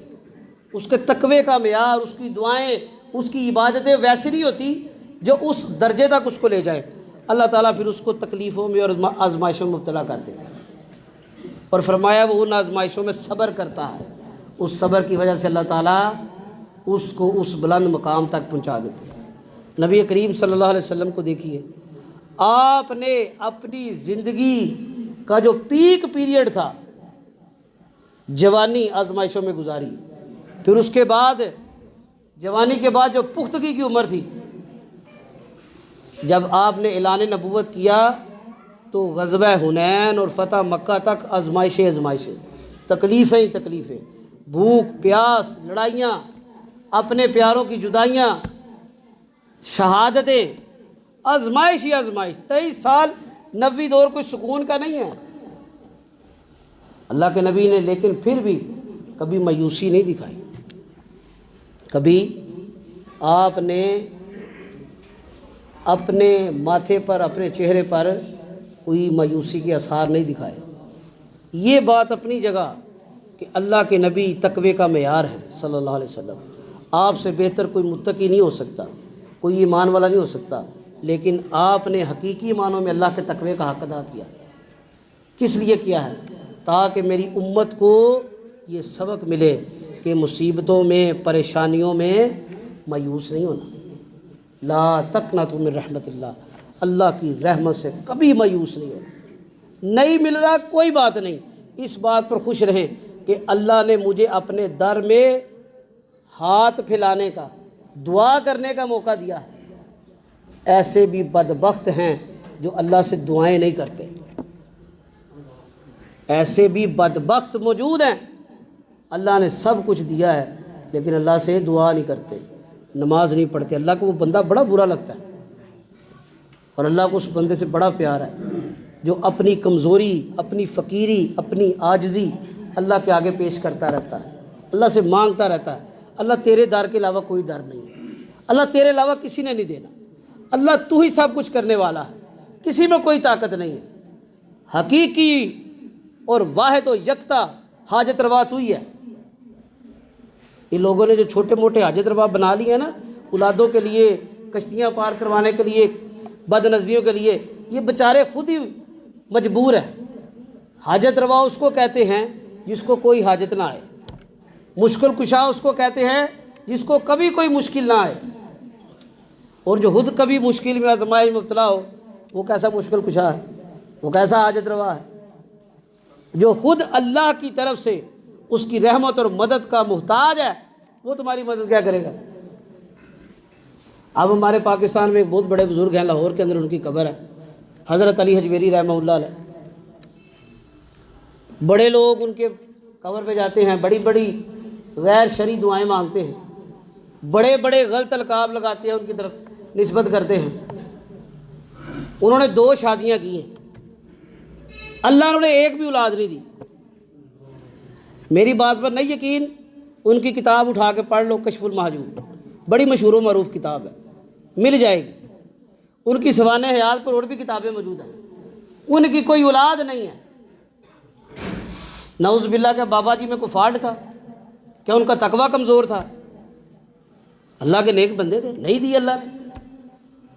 اس کے تقوی کا معیار، اس کی دعائیں، اس کی عبادتیں ویسی نہیں ہوتی جو اس درجے تک اس کو لے جائے۔ اللہ تعالیٰ پھر اس کو تکلیفوں میں اور آزمائشوں میں مبتلا کر دیتا ہے، اور فرمایا وہ ان آزمائشوں میں صبر کرتا ہے، اس صبر کی وجہ سے اللہ تعالیٰ اس کو اس بلند مقام تک پہنچا دیتے ہیں۔ نبی کریم صلی اللہ علیہ وسلم کو دیکھیے، آپ نے اپنی زندگی کا جو پیک پیریڈ تھا، جوانی آزمائشوں میں گزاری، پھر اس کے بعد جوانی کے بعد جو پختگی کی عمر تھی، جب آپ نے اعلان نبوت کیا تو غزوہ حنین اور فتح مکہ تک آزمائشیں تکلیفیں ہی تکلیفیں، بھوک پیاس، لڑائیاں، اپنے پیاروں کی جدائیاں، شہادتیں، آزمائش ہی آزمائش۔ 23 سال نبوی دور کوئی سکون کا نہیں ہے اللہ کے نبی نے، لیکن پھر بھی کبھی مایوسی نہیں دکھائی، کبھی آپ نے اپنے ماتھے پر، اپنے چہرے پر کوئی مایوسی کے آثار نہیں دکھائے۔ یہ بات اپنی جگہ کہ اللہ کے نبی تقوی کا معیار ہے صلی اللہ علیہ وسلم، آپ سے بہتر کوئی متقی نہیں ہو سکتا، کوئی ایمان والا نہیں ہو سکتا، لیکن آپ نے حقیقی معنوں میں اللہ کے تقوی کا حق ادا کیا۔ کس لیے کیا ہے؟ تاکہ میری امت کو یہ سبق ملے کہ مصیبتوں میں، پریشانیوں میں مایوس نہیں ہونا۔ لا تقنطوا من رحمت اللہ، اللہ کی رحمت سے کبھی مایوس نہیں ہونا۔ نہیں مل رہا کوئی بات نہیں، اس بات پر خوش رہیں کہ اللہ نے مجھے اپنے در میں ہاتھ پھیلانے کا، دعا کرنے کا موقع دیا ہے۔ ایسے بھی بدبخت ہیں جو اللہ سے دعائیں نہیں کرتے، ایسے بھی بدبخت موجود ہیں، اللہ نے سب کچھ دیا ہے لیکن اللہ سے دعا نہیں کرتے، نماز نہیں پڑھتے۔ اللہ کو وہ بندہ بڑا برا لگتا ہے۔ اور اللہ کو اس بندے سے بڑا پیار ہے جو اپنی کمزوری، اپنی فقیری، اپنی عاجزی اللہ کے آگے پیش کرتا رہتا ہے، اللہ سے مانگتا رہتا ہے۔ اللہ تیرے در کے علاوہ کوئی در نہیں ہے، اللہ تیرے علاوہ کسی نے نہیں دینا، اللہ تو ہی سب کچھ کرنے والا ہے، کسی میں کوئی طاقت نہیں ہے، حقیقی اور واحد و یکتا حاجت روا تو ہی ہے۔ یہ لوگوں نے جو چھوٹے موٹے حاجت روا بنا لیے ہیں نا، اولادوں کے لیے، کشتیاں پار کروانے کے لیے، بد نظریوں کے لیے، یہ بیچارے خود ہی مجبور ہیں۔ حاجت روا اس کو کہتے ہیں جس کو کوئی حاجت نہ آئے، مشکل کشا اس کو کہتے ہیں جس کو کبھی کوئی مشکل نہ آئے، اور جو خود کبھی مشکل میں آزمائش میں مبتلا ہو وہ کیسا مشکل کشا ہے، وہ کیسا حاجت روا ہے؟ جو خود اللہ کی طرف سے اس کی رحمت اور مدد کا محتاج ہے وہ تمہاری مدد کیا کرے گا؟ اب ہمارے پاکستان میں ایک بہت بڑے بزرگ ہیں، لاہور کے اندر ان کی قبر ہے، حضرت علی حجویری رحمہ اللہ علیہ۔ بڑے لوگ ان کے قبر پہ جاتے ہیں، بڑی بڑی غیر شرعی دعائیں مانگتے ہیں، بڑے بڑے غلط القاب لگاتے ہیں، ان کی طرف نسبت کرتے ہیں۔ انہوں نے 2 شادیاں کی ہیں، اللہ نے انہیں ایک بھی اولاد نہیں دی۔ میری بات پر نہیں یقین، ان کی کتاب اٹھا کے پڑھ لو، کشف المحجوب، بڑی مشہور و معروف کتاب ہے، مل جائے گی۔ ان کی سوانح حیات پر اور بھی کتابیں موجود ہیں۔ ان کی کوئی اولاد نہیں ہے۔ نعوذ باللہ، کہ بابا جی میں کوئی فالٹ تھا؟ کیا ان کا تقوی کمزور تھا؟ اللہ کے نیک بندے تھے، نہیں دی اللہ نے،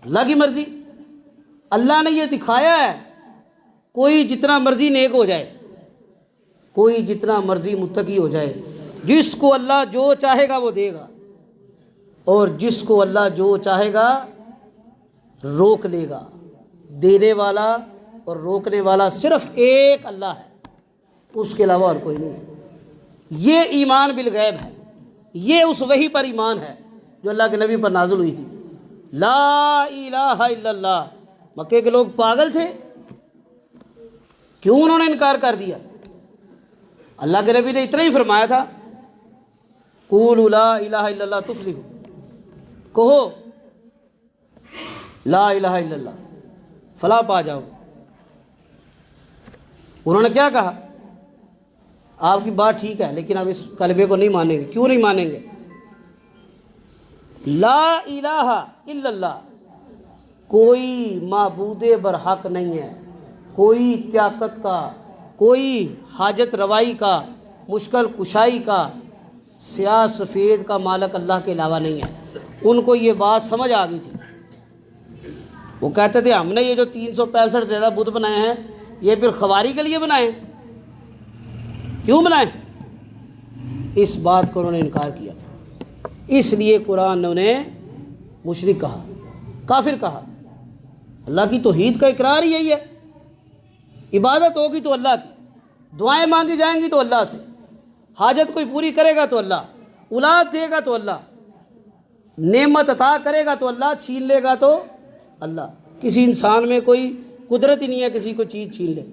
اللہ کی مرضی۔ اللہ نے یہ دکھایا ہے، کوئی جتنا مرضی نیک ہو جائے، کوئی جتنا مرضی متقی ہو جائے، جس کو اللہ جو چاہے گا وہ دے گا، اور جس کو اللہ جو چاہے گا روک لے گا۔ دینے والا اور روکنے والا صرف ایک اللہ ہے، اس کے علاوہ اور کوئی نہیں ہے۔ یہ ایمان بالغیب ہے، یہ اس وحی پر ایمان ہے جو اللہ کے نبی پر نازل ہوئی تھی، لا الہ الا اللہ۔ مکے کے لوگ پاگل تھے، کیوں انہوں نے انکار کر دیا؟ اللہ کے نبی نے اتنا ہی فرمایا تھا، قولوا لا الہ الا اللہ تفلحوا، کہو لا الہ الا اللہ، فلاح پا جاؤ۔ انہوں نے کیا کہا؟ آپ کی بات ٹھیک ہے لیکن آپ اس کلمے کو نہیں مانیں گے۔ کیوں نہیں مانیں گے؟ لا الہ الا اللہ، کوئی معبود برحق نہیں ہے، کوئی طاقت کا، کوئی حاجت روائی کا، مشکل کشائی کا، سیاہ سفید کا مالک اللہ کے علاوہ نہیں ہے۔ ان کو یہ بات سمجھ آ گئی تھی۔ وہ کہتے تھے ہم نے یہ جو 365 زیادہ بت بنائے ہیں یہ پھر خواری کے لیے بنائے، کیوں بنائے؟ اس بات کو انہوں نے انکار کیا، اس لیے قرآن نے انہیں مشرک کہا، کافر کہا۔ اللہ کی توحید کا اقرار ہی یہی ہے۔ عبادت ہوگی تو اللہ کی، دعائیں مانگی جائیں گی تو اللہ سے، حاجت کوئی پوری کرے گا تو اللہ، اولاد دے گا تو اللہ، نعمت عطا کرے گا تو اللہ، چھین لے گا تو اللہ۔ کسی انسان میں کوئی قدرت ہی نہیں ہے کسی کو چیز چھین لے۔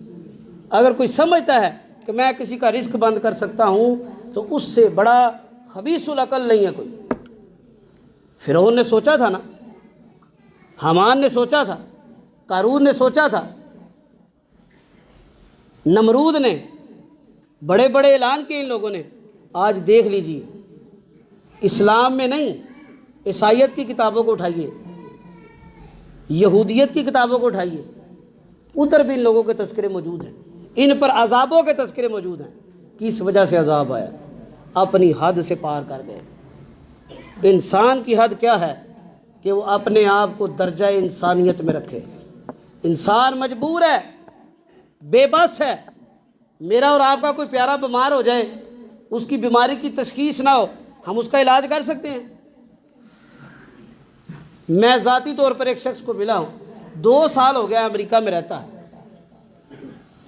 اگر کوئی سمجھتا ہے کہ میں کسی کا رزق بند کر سکتا ہوں تو اس سے بڑا خبیث العقل نہیں ہے کوئی۔ فرعون نے سوچا تھا نا، حامان نے سوچا تھا، قارون نے سوچا تھا، نمرود نے، بڑے بڑے اعلان کیے ان لوگوں نے۔ آج دیکھ لیجیے، اسلام میں نہیں، عیسائیت کی کتابوں کو اٹھائیے، یہودیت کی کتابوں کو اٹھائیے، ادھر بھی ان لوگوں کے تذکرے موجود ہیں، ان پر عذابوں کے تذکرے موجود ہیں۔ کس وجہ سے عذاب آیا؟ اپنی حد سے پار کر گئے تھے۔ انسان کی حد کیا ہے کہ وہ اپنے آپ کو درجہ انسانیت میں رکھے۔ انسان مجبور ہے، بے بس ہے۔ میرا اور آپ کا کوئی پیارا بیمار ہو جائے، اس کی بیماری کی تشخیص نہ ہو، ہم اس کا علاج کر سکتے ہیں؟ میں ذاتی طور پر ایک شخص کو ملا ہوں، 2 سال ہو گیا امریکہ میں رہتا ہے،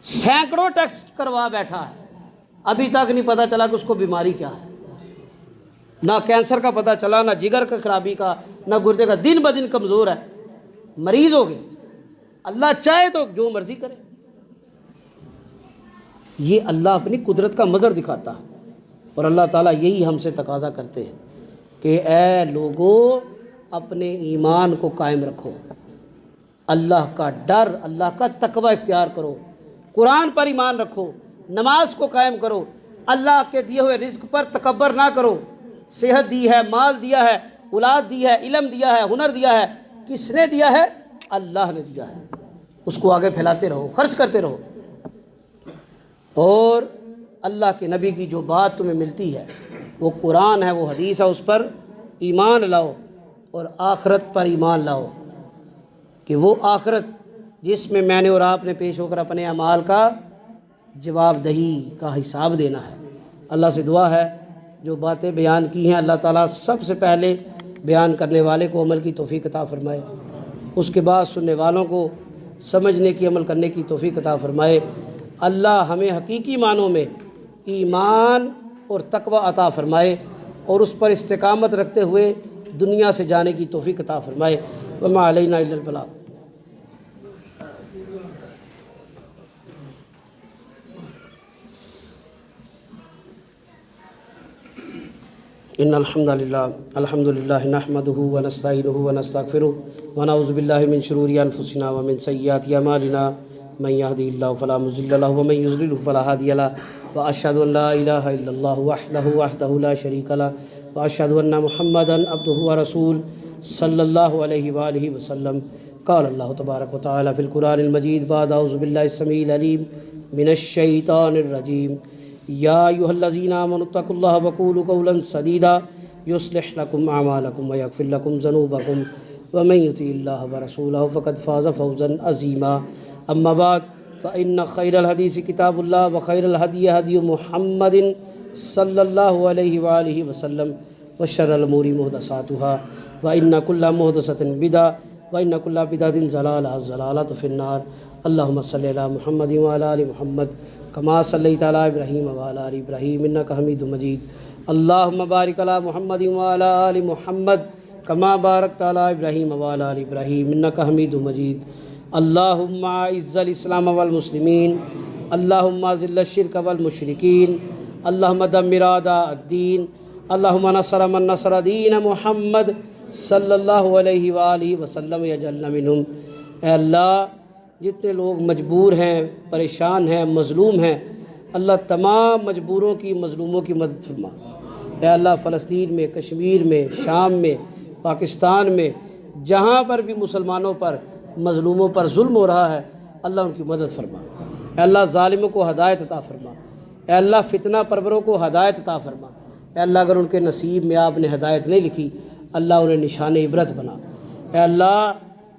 سینکڑوں ٹیسٹ کروا بیٹھا ہے، ابھی تک نہیں پتہ چلا کہ اس کو بیماری کیا ہے۔ نہ کینسر کا پتہ چلا، نہ جگر کا خرابی کا، نہ گردے کا، دن بدن کمزور ہے، مریض ہو گئے۔ اللہ چاہے تو جو مرضی کرے۔ یہ اللہ اپنی قدرت کا مظہر دکھاتا ہے، اور اللہ تعالیٰ یہی ہم سے تقاضا کرتے ہیں کہ اے لوگو اپنے ایمان کو قائم رکھو، اللہ کا ڈر، اللہ کا تقوی اختیار کرو، قرآن پر ایمان رکھو، نماز کو قائم کرو، اللہ کے دیے ہوئے رزق پر تکبر نہ کرو۔ صحت دی ہے، مال دیا ہے، اولاد دی ہے، علم دیا ہے، ہنر دیا ہے، کس نے دیا ہے؟ اللہ نے دیا ہے۔ اس کو آگے پھیلاتے رہو، خرچ کرتے رہو، اور اللہ کے نبی کی جو بات تمہیں ملتی ہے وہ قرآن ہے، وہ حدیث ہے، اس پر ایمان لاؤ، اور آخرت پر ایمان لاؤ کہ وہ آخرت جس میں نے اور آپ نے پیش ہو کر اپنے اعمال کا جواب دہی کا حساب دینا ہے۔ اللہ سے دعا ہے جو باتیں بیان کی ہیں اللہ تعالیٰ سب سے پہلے بیان کرنے والے کو عمل کی توفیق عطا فرمائے، اس کے بعد سننے والوں کو سمجھنے کی، عمل کرنے کی توفیق عطا فرمائے۔ اللہ ہمیں حقیقی معنوں میں ایمان اور تقوی عطا فرمائے، اور اس پر استقامت رکھتے ہوئے دنیا سے جانے کی توفیق عطا فرمائے۔ وما علینا الا البلاغ۔ ان الحمد للہ نحمده ونستعینه ونستغفره ونعوذ باللہ من شرور انفسنا ومن سیئات اعمالنا من يهده الله فلا مضل له ومن يضلل فلا هادي له واشهد ان لا اله الا الله وحده لا شريك له واشهد ان محمدا عبده ورسوله صلی اللہ علیہ وآلہ وسلم۔ قال اللہ تبارک وتعالی فی القرآن المجید بعد اعوذ باللہ السمیع العلیم من الشیطان الرجیم یا ایھا الذین آمنوا اتقوا اللہ وقولوا قولا سدیدا یصلح لکم اعمالکم ویغفر لکم ذنوبکم ومن یطع اللہ ورسولہ فقد فاز فوزا عظیما۔ اما بعد فإن خیر الحدیث کتاب اللہ وخیر الہدی ہدی محمد صلی اللہ علیہ وآلہ وسلم وشر الامور محدثاتها وإن كل محدثة بدعة وإن كل بدعة ضلالة الضلالة في النار۔ اللهم صل على محمد وعلى آل محمد كما صليت على إبراهيم وعلى آل إبراهيم إنك حميد مجيد۔ اللهم بارك على محمد وعلى آل محمد كما باركت على إبراهيم وعلى آل إبراهيم إنك حميد مجيد۔ اللهم أعز الإسلام والمسلمين، اللهم أذل الشرك والمشركين، اللهم دمر أعداء الدين، اللهم نصر من نصر دین محمد صلی اللہ علیہ وآلہ وسلم یجعلنا منہم۔ اے اللہ جتنے لوگ مجبور ہیں، پریشان ہیں، مظلوم ہیں، اللہ تمام مجبوروں کی، مظلوموں کی مدد فرما۔ اے اللہ فلسطین میں، کشمیر میں، شام میں، پاکستان میں، جہاں پر بھی مسلمانوں پر، مظلوموں پر ظلم ہو رہا ہے، اللہ ان کی مدد فرما۔ اے اللہ ظالموں کو ہدایت عطا فرما۔ اے اللہ فتنہ پروروں کو ہدایت عطا فرما۔ اے اللہ اگر ان کے نصیب میں آپ نے ہدایت نہیں لکھی، اللہ انہیں نشان عبرت بنا۔ اے اللہ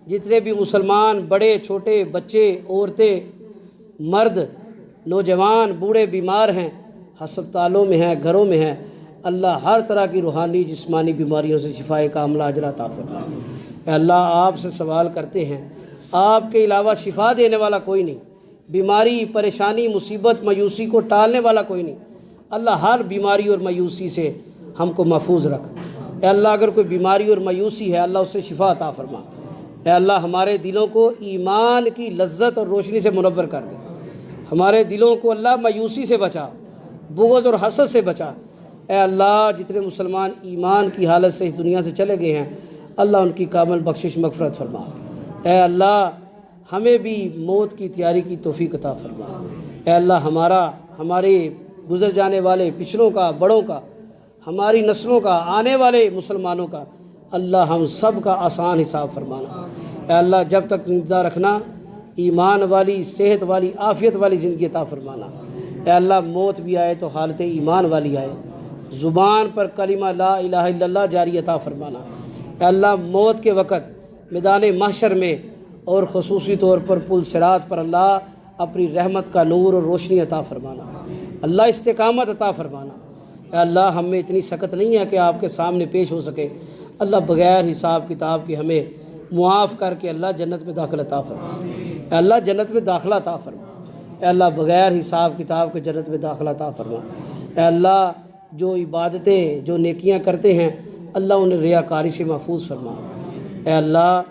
جتنے بھی مسلمان بڑے چھوٹے، بچے، عورتیں، مرد، نوجوان، بوڑھے بیمار ہیں، ہسپتالوں میں ہیں، گھروں میں ہیں، اللہ ہر طرح کی روحانی جسمانی بیماریوں سے شفائے کاملہ اجر عطا فرما۔ اے اللہ آپ سے سوال کرتے ہیں، آپ کے علاوہ شفا دینے والا کوئی نہیں، بیماری، پریشانی، مصیبت، مایوسی کو ٹالنے والا کوئی نہیں۔ اللہ ہر بیماری اور مایوسی سے ہم کو محفوظ رکھ۔ اے اللہ اگر کوئی بیماری اور مایوسی ہے، اللہ اس سے شفا عطا فرما۔ اے اللہ ہمارے دلوں کو ایمان کی لذت اور روشنی سے منور کر دے۔ ہمارے دلوں کو اللہ مایوسی سے بچا، بغض اور حسد سے بچا۔ اے اللہ جتنے مسلمان ایمان کی حالت سے اس دنیا سے چلے گئے ہیں، اللہ ان کی کامل بخشش مغفرت فرما۔ اے اللہ ہمیں بھی موت کی تیاری کی توفیق عطا فرما۔ اے اللہ ہمارے گزر جانے والے پچھلوں کا، بڑوں کا، ہماری نسلوں کا، آنے والے مسلمانوں کا، اللہ ہم سب کا آسان حساب فرمانا۔ اے اللہ جب تک زندہ رکھنا، ایمان والی، صحت والی، عافیت والی زندگی عطا فرمانا۔ اے اللہ موت بھی آئے تو حالت ایمان والی آئے، زبان پر کلمہ لا الہ الا اللہ جاری عطا فرمانا۔ اے اللہ موت کے وقت میدان محشر میں اور خصوصی طور پر پل صراط پر اللہ اپنی رحمت کا نور اور روشنی عطا فرمانا۔ اللہ استقامت عطا فرمانا۔ اے اللہ ہم میں اتنی سخت نہیں ہے کہ آپ کے سامنے پیش ہو سکے، اللہ بغیر حساب کتاب کے ہمیں معاف کر کے اللہ جنت میں داخل عطا فرما۔ اے اللہ جنت میں داخلہ عطا فرما۔ اے اللہ بغیر حساب کتاب کے جنت میں داخلہ عطا فرما۔ اے اللہ جو عبادتیں، جو نیکیاں کرتے ہیں، اللہ انہیں ریاکاری سے محفوظ فرما۔ اے اللہ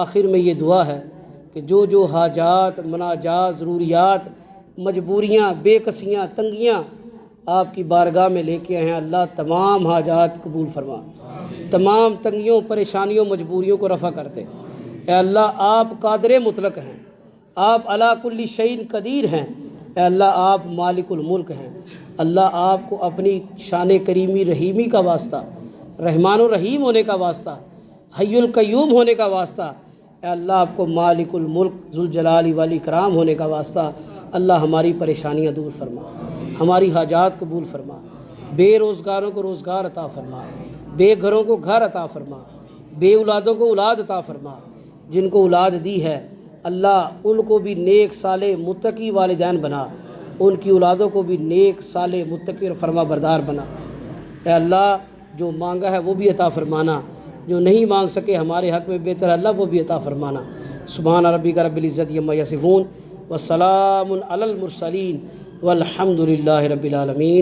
آخر میں یہ دعا ہے کہ جو حاجات، مناجات، ضروریات، مجبوریاں، بے کسیاں، تنگیاں آپ کی بارگاہ میں لے کے آئے ہیں، اللہ تمام حاجات قبول فرما، تمام تنگیوں، پریشانیوں، مجبوریوں کو رفع کر دے۔ اے اللہ آپ قادر مطلق ہیں، آپ علی کل شیء قدیر ہیں، اے اللہ آپ مالک الملک ہیں۔ اللہ آپ کو اپنی شان کریمی رحیمی کا واسطہ، رحمان و رحیم ہونے کا واسطہ، حی القیوم ہونے کا واسطہ، اے اللہ آپ کو مالک الملک ذوالجلال والاکرام ہونے کا واسطہ اللہ ہماری پریشانیاں دور فرما، ہماری حاجات قبول فرما، بے روزگاروں کو روزگار عطا فرما، بے گھروں کو گھر عطا فرما، بے اولادوں کو اولاد عطا فرما، جن کو اولاد دی ہے اللہ ان کو بھی نیک صالح متقی والدین بنا، ان کی اولادوں کو بھی نیک صالح متقی اور فرما بردار بنا۔ اے اللہ جو مانگا ہے وہ بھی عطا فرمانا، جو نہیں مانگ سکے ہمارے حق میں بہتر اللہ وہ بھی عطا فرمانا۔ سبحان ربک رب العزت عما یصفون والسلام علی المرسلین والحمد للہ رب العالمین۔